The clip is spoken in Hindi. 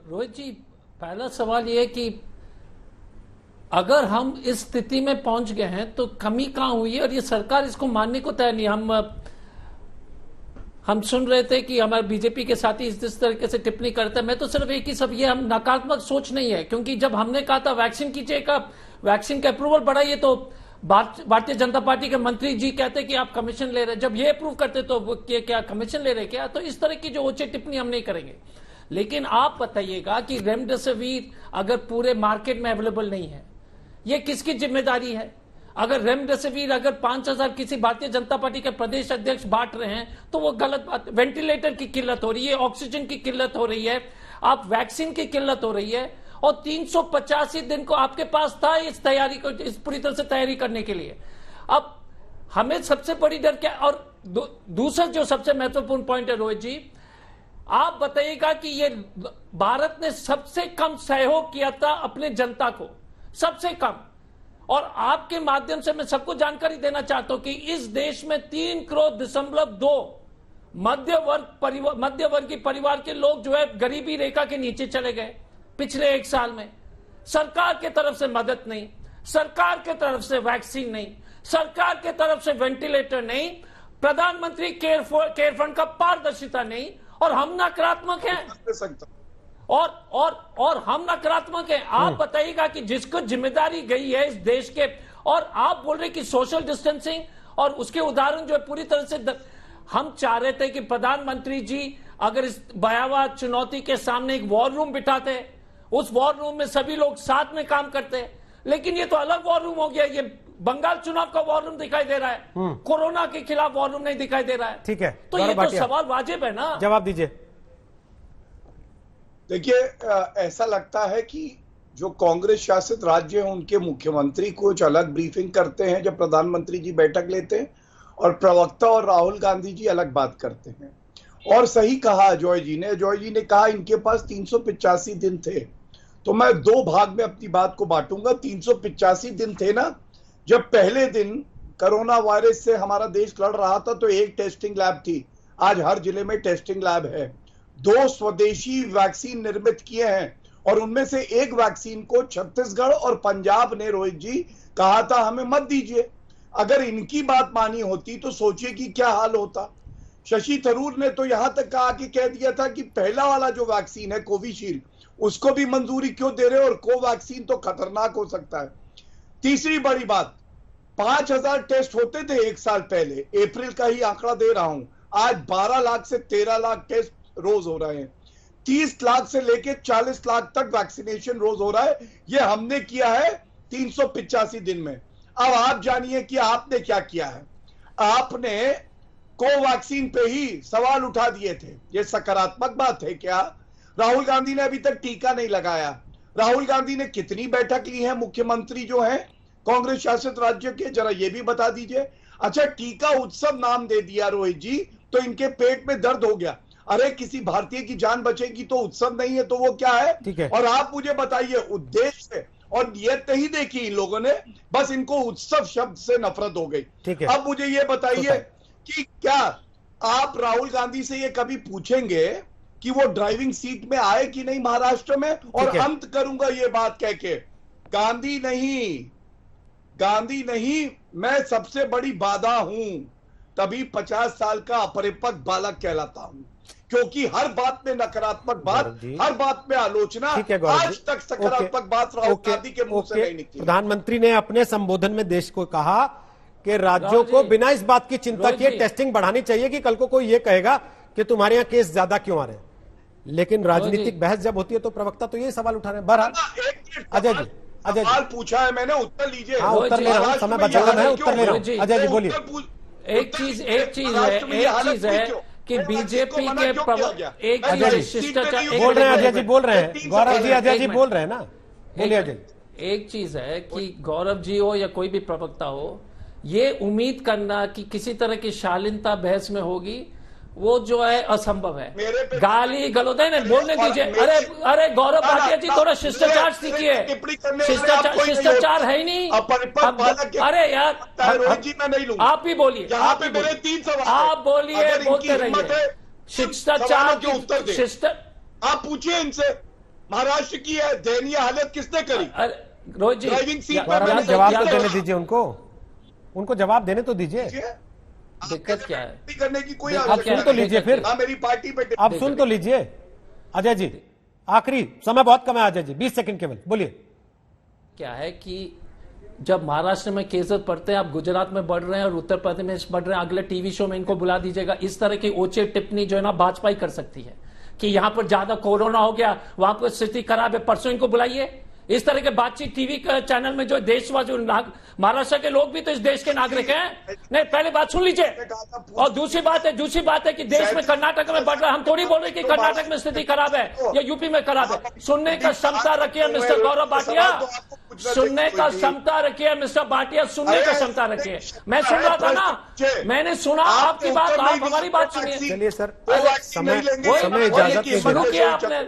रोहित जी, पहला सवाल ये है कि अगर हम इस स्थिति में पहुंच गए हैं तो कमी कहां हुई है, और ये सरकार इसको मानने को तैयार नहीं। हम सुन रहे थे कि हमारे बीजेपी के साथी इस तरीके से टिप्पणी करते हैं। मैं तो सिर्फ एक ही सब, ये हम नकारात्मक सोच नहीं है, क्योंकि जब हमने कहा था वैक्सीन कीजिएगा, वैक्सीन का अप्रूवल बढ़ाइए, तो भारतीय जनता पार्टी के मंत्री जी कहते कि आप कमीशन ले रहे हैं। जब ये अप्रूव करते तो क्या कमीशन ले रहे क्या? तो इस तरह की जो ऊंची टिप्पणी हम नहीं करेंगे। लेकिन आप बताइएगा कि रेमडेसिविर अगर पूरे मार्केट में अवेलेबल नहीं है, ये किसकी जिम्मेदारी है? अगर रेमडेसिविर अगर 5,000 किसी भारतीय जनता पार्टी के प्रदेश अध्यक्ष बांट रहे हैं तो वो गलत बात। वेंटिलेटर की किल्लत हो रही है, ऑक्सीजन की किल्लत हो रही है, आप वैक्सीन की किल्लत हो रही है, और 385 दिन को आपके पास था इस तैयारी को, इस पूरी तरह से तैयारी करने के लिए। अब हमें सबसे बड़ी डर क्या, और दूसरा जो सबसे महत्वपूर्ण पॉइंट है रोहित जी, आप बताइएगा कि ये भारत ने सबसे कम सहयोग किया था अपने जनता को, सबसे कम। और आपके माध्यम से मैं सबको जानकारी देना चाहता हूं कि इस देश में 3.2 करोड़ मध्यवर्गीय परिवार के लोग जो है गरीबी रेखा के नीचे चले गए पिछले 1 साल में। सरकार के तरफ से मदद नहीं, सरकार के तरफ से वैक्सीन नहीं, सरकार के तरफ से वेंटिलेटर नहीं, प्रधानमंत्री केयर फंड का पारदर्शिता नहीं, और हम नकारात्मक हैं। और हम नकारात्मक हैं। आप बताइएगा कि जिसको जिम्मेदारी गई है इस देश के, और आप बोल रहे कि सोशल डिस्टेंसिंग, और उसके उदाहरण जो है पूरी तरह से हम चाह रहे थे कि प्रधानमंत्री जी अगर इस भयावह चुनौती के सामने एक वॉर रूम बिठाते, उस वॉर रूम में सभी लोग साथ में काम करते, लेकिन ये तो अलग वॉर रूम हो गया। ये बंगाल चुनाव का वॉर रूम दिखाई दे रहा है, कोरोना के खिलाफ वॉर रूम नहीं दिखाई दे रहा है। ठीक है, तो ये तो सवाल वाजिब है ना, जवाब दीजिए। देखिए, ऐसा लगता है कि जो कांग्रेस शासित राज्य हैं उनके मुख्यमंत्री कुछ अलग ब्रीफिंग करते हैं जब प्रधानमंत्री जी बैठक लेते हैं, और प्रवक्ता और राहुल गांधी जी अलग बात करते हैं। और सही कहा जॉय जी ने कहा इनके पास 385 दिन थे। तो मैं 2 भाग में अपनी बात को बांटूंगा। 385 दिन थे ना, जब पहले दिन कोरोना वायरस से हमारा देश लड़ रहा था तो एक टेस्टिंग लैब थी, आज हर जिले में टेस्टिंग लैब है। 2 स्वदेशी वैक्सीन निर्मित किए हैं, और उनमें से एक वैक्सीन को छत्तीसगढ़ और पंजाब ने, रोहित जी, कहा था हमें मत दीजिए। अगर इनकी बात मानी होती तो सोचिए कि क्या हाल होता। शशि थरूर ने तो यहां तक कह दिया था कि पहला वाला जो वैक्सीन है कोविशील्ड, उसको भी मंजूरी क्यों दे रहे हो, और कोवैक्सीन तो खतरनाक हो सकता है। तीसरी बड़ी बात, 5,000 टेस्ट होते थे 1 साल पहले, अप्रैल का ही आंकड़ा दे रहा हूं, आज 12 लाख से 13 लाख टेस्ट रोज हो रहे हैं। 30 लाख से लेकर 40 लाख तक वैक्सीनेशन रोज हो रहा है। यह हमने किया है 385 दिन में। अब आप जानिए कि आपने क्या किया है। आपने कोवैक्सीन पे ही सवाल उठा दिए थे। यह सकारात्मक बात है क्या? राहुल गांधी ने अभी तक टीका नहीं लगाया। राहुल गांधी ने कितनी बैठक ली है मुख्यमंत्री जो है कांग्रेस शासित राज्य के, जरा ये भी बता दीजिए। अच्छा, टीका उत्सव नाम दे दिया रोहित जी, तो इनके पेट में दर्द हो गया। अरे किसी भारतीय की जान बचेगी तो उत्सव नहीं है तो वो क्या है? और आप मुझे बताइए, उद्देश्य और नियत नहीं देखी इन लोगों ने, बस इनको उत्सव शब्द से नफरत हो गई। अब मुझे ये बताइए कि क्या आप राहुल गांधी से ये कभी पूछेंगे कि वो ड्राइविंग सीट में आए कि नहीं महाराष्ट्र में? और अंत करूंगा ये बात कह के, गांधी नहीं, मैं सबसे बड़ी बाधा हूं, तभी 50 साल का अपरिपक्व बालक कहलाता हूं, क्योंकि हर बात में नकारात्मक बात, हर बात में आलोचना, आज तक सकारात्मक बात राहुल गांधी के मुंह से नहीं निकली। प्रधानमंत्री ने अपने संबोधन में देश को कहा कि राज्यों को बिना इस बात की चिंता किए टेस्टिंग बढ़ानी चाहिए कि कल को कोई ये कहेगा कि तुम्हारे यहाँ केस ज्यादा क्यों आ रहे हैं। लेकिन राजनीतिक बहस जब होती है तो प्रवक्ता तो ये सवाल उठा रहे हैं। बहरहाल अजय जी, सवाल पूछा है मैंने, उत्तर लीजिए। हाँ, उत्तर ले रहा हूं, समय बचा रहा है, उत्तर ले रहा हूं। अजय जी बोलिए। एक चीज है कि बीजेपी के एक शिष्टाचार बोल रहे हैं, अजय जी बोल रहे हैं, गौरव जी अजय जी बोल रहे हैं ना, बोलिए अजय। एक चीज है कि गौरव जी हो या कोई भी प्रवक्ता हो, ये उम्मीद करना कि किसी तरह की शालीनता बहस में होगी, वो जो है असंभव है। गाली गलौदे ने बोलने दीजिए। अरे गौरव भाटिया जी, थोड़ा शिष्टाचार सीखिए। शिष्टाचार है ही नहीं। अरे यार, आप ही बोलिए, आप बोलिए, बोलते रहिए। शिष्टाचार आप पूछिए इनसे। महाराष्ट्र की है दयनीय हालत किसने करी? रोहित जी, ड्राइविंग सीट या- पर गौरव मैंने जी, जवाब या- तो देने दीजिए उनको जवाब देने तो दीजिए। दिक्कत क्या है? नहीं करने की कोई आप आवश्यकता सुन तो नहीं। लीजिए फिर। ना मेरी पार्टी पे आप सुन तो लीजिए अजय जी, आखिरी समय बहुत कम है अजय जी, 20 सेकंड केवल, बोलिए। क्या है कि जब महाराष्ट्र में केसेस बढ़ते हैं, आप गुजरात में बढ़ रहे हैं और उत्तर प्रदेश में बढ़ रहे हैं, अगले टीवी शो में इनको बुला दीजिएगा। इस तरह की ओछे टिप्पणी जो है ना भाजपा ही कर सकती है कि यहां पर ज्यादा कोरोना हो गया, वहां पर स्थिति खराब है, परसों इनको बुलाइए। इस तरह के बातचीत टीवी चैनल में जो देशवासी, महाराष्ट्र के लोग भी तो इस देश के नागरिक हैं। नहीं, पहले बात सुन लीजिए। और दूसरी बात है कि देश में कर्नाटक में बढ़ रहा है। हम थोड़ी बोल रहे कि कर्नाटक में स्थिति खराब है या यूपी में खराब है। सुनने का क्षमता रखिए मिस्टर गौरव भाटिया, सुनने का क्षमता रखिए मिस्टर भाटिया, सुनने का क्षमता रखिए। मैं सुन रहा था ना, मैंने सुना आपकी बात, आप हमारी बात सुनिए। चलिए सर, समय समय इजाजत नहीं दे रहा। शुरू किया आपने।